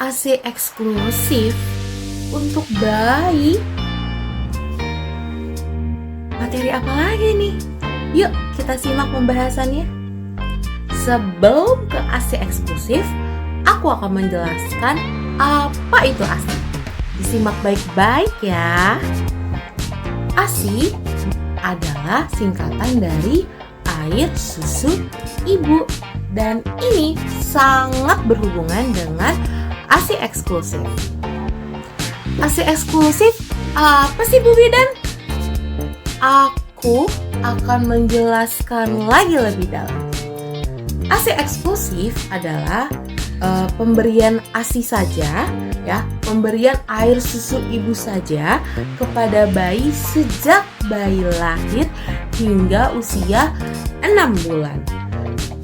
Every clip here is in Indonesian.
ASI eksklusif untuk bayi. Materi apa lagi nih? Yuk kita simak pembahasannya. Sebelum ke ASI eksklusif, aku akan menjelaskan apa itu ASI. Disimak baik-baik ya. ASI adalah singkatan dari air susu ibu, dan ini sangat berhubungan dengan ASI eksklusif. ASI eksklusif apa sih Bu Bidan? Aku akan menjelaskan lagi lebih dalam. ASI eksklusif adalah pemberian ASI saja, ya, pemberian air susu ibu saja kepada bayi sejak bayi lahir hingga usia 6 bulan.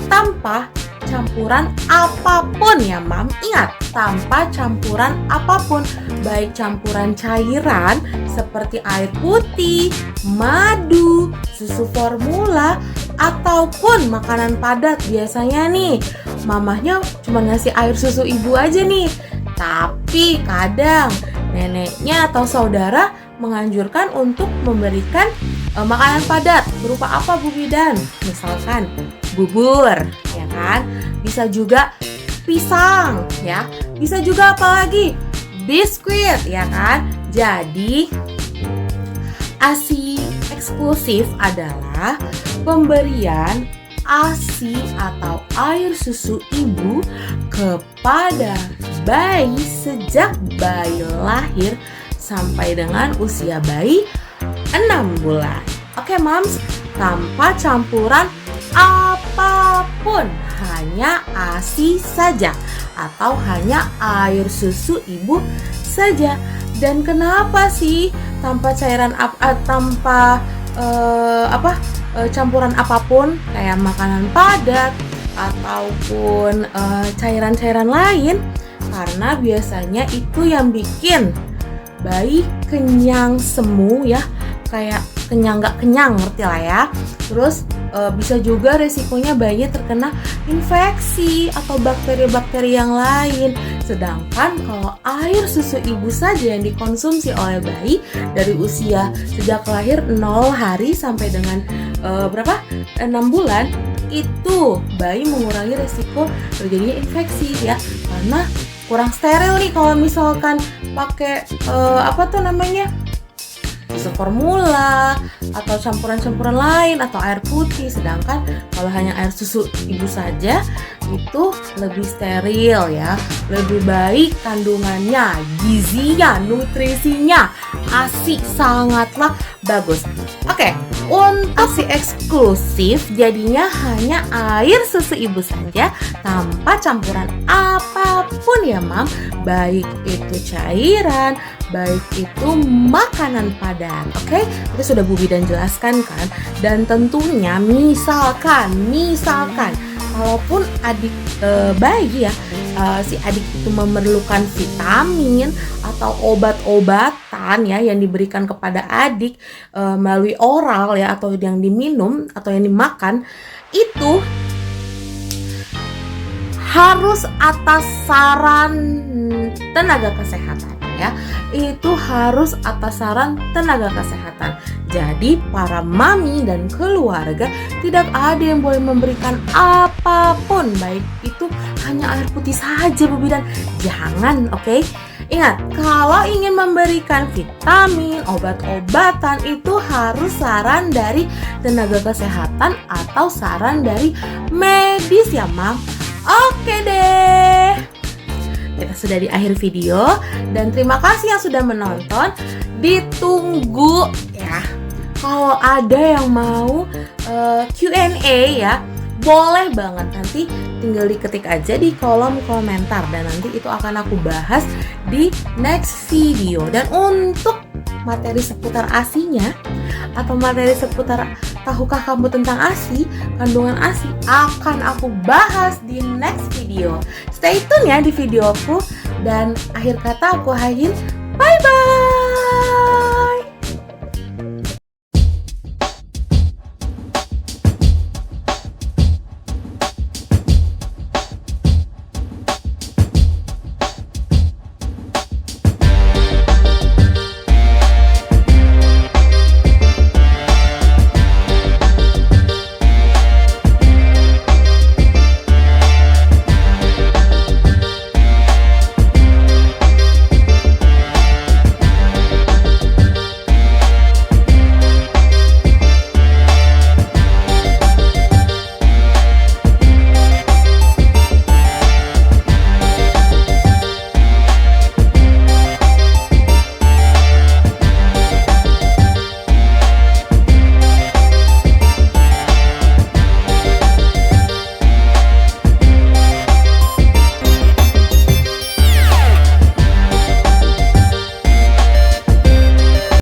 Tanpa campuran apapun ya Mam. Ingat, tanpa campuran apapun, baik campuran cairan seperti air putih, madu, susu formula, ataupun makanan padat. Biasanya nih mamahnya cuma ngasih air susu ibu aja nih, tapi kadang neneknya atau saudara menganjurkan untuk memberikan makanan padat. Berupa apa Bu Bidan? Misalkan bubur, ya kan? Bisa juga pisang, ya. Bisa juga apa lagi? Biskuit, ya kan? Jadi ASI eksklusif adalah pemberian ASI atau air susu ibu kepada bayi sejak bayi lahir sampai dengan usia bayi 6 bulan. Oke Mams, tanpa campuran apapun, hanya ASI saja atau hanya air susu ibu saja. Dan kenapa sih tanpa cairan campuran apapun kayak makanan padat ataupun cairan-cairan lain? Karena biasanya itu yang bikin bayi kenyang semu ya, kayak kenyang gak kenyang, ngerti lah ya. Terus bisa juga resikonya bayinya terkena infeksi atau bakteri-bakteri yang lain. Sedangkan kalau air susu ibu saja yang dikonsumsi oleh bayi dari usia sejak lahir 0 hari sampai dengan 6 bulan, itu bayi mengurangi resiko terjadinya infeksi ya, karena kurang steril nih kalau misalkan pakai susu formula atau campuran-campuran lain atau air putih. Sedangkan kalau hanya air susu ibu saja itu lebih steril ya, lebih baik kandungannya, gizinya, nutrisinya. ASI sangatlah bagus. Oke, untuk ASI eksklusif jadinya hanya air susu ibu saja tanpa campuran apapun ya Mam, baik itu cairan, baik itu makanan padat. Oke, itu sudah Bu Bidan jelaskan kan. Dan tentunya misalkan kalaupun adik bayi ya, si adik itu memerlukan vitamin atau obat-obatan ya yang diberikan kepada adik melalui oral ya, atau yang diminum atau yang dimakan, itu harus atas saran tenaga kesehatan ya. Itu harus atas saran tenaga kesehatan. Jadi para mami dan keluarga tidak ada yang boleh memberikan apapun, baik itu hanya air putih saja Bu Bidan. Jangan, oke? Ingat, kalau ingin memberikan vitamin, obat-obatan itu harus saran dari tenaga kesehatan atau saran dari medis ya Mam. Oke deh. Kita sudah di akhir video dan terima kasih yang sudah menonton. Ditunggu ya. Kalau ada yang mau Q&A ya, boleh banget, nanti tinggal diketik aja di kolom komentar dan nanti itu akan aku bahas di next video. Dan untuk materi seputar ASI-nya atau materi seputar tahukah kamu tentang ASI, kandungan ASI, akan aku bahas di next video. Stay tune ya di videoku, dan akhir kata aku akhirin, bye bye.